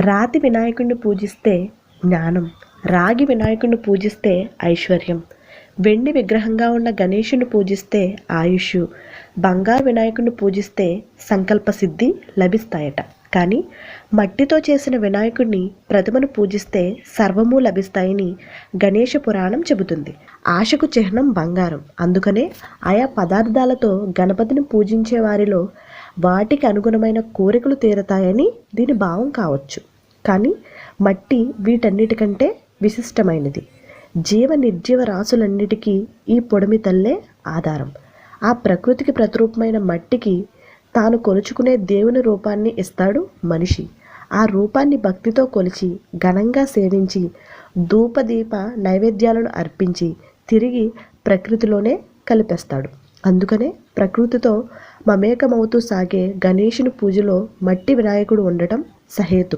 రాతి వినాయకుడిని పూజిస్తే జ్ఞానం, రాగి వినాయకుడిని పూజిస్తే ఐశ్వర్యం, వెండి విగ్రహంగా ఉన్న గణేశుని పూజిస్తే ఆయుష్, బంగారు వినాయకుడిని పూజిస్తే సంకల్ప సిద్ధి లభిస్తాయట. కానీ మట్టితో చేసిన వినాయకుడిని ప్రతిమను పూజిస్తే సర్వము లభిస్తాయని గణేష పురాణం చెబుతుంది. ఆశకు చిహ్నం బంగారం. అందుకనే ఆయా పదార్థాలతో గణపతిని పూజించే వారిలో వాటికి అనుగుణమైన కోరికలు తీరతాయని దీని భావం కావచ్చు. కానీ మట్టి వీటన్నిటికంటే విశిష్టమైనది. జీవ నిర్జీవ రాశులన్నిటికీ ఈ పొడిమి తల్లే ఆధారం. ఆ ప్రకృతికి ప్రతిరూపమైన మట్టికి తాను కొలుచుకునే దేవుని రూపాన్ని ఇస్తాడు మనిషి. ఆ రూపాన్ని భక్తితో కొలిచి ఘనంగా సేవించి ధూపదీప నైవేద్యాలను అర్పించి తిరిగి ప్రకృతిలోనే కలిపేస్తాడు. అందుకనే ప్రకృతితో మమేకమవుతూ సాగే గణేశుని పూజలో మట్టి వినాయకుడు ఉండటం సహేతు.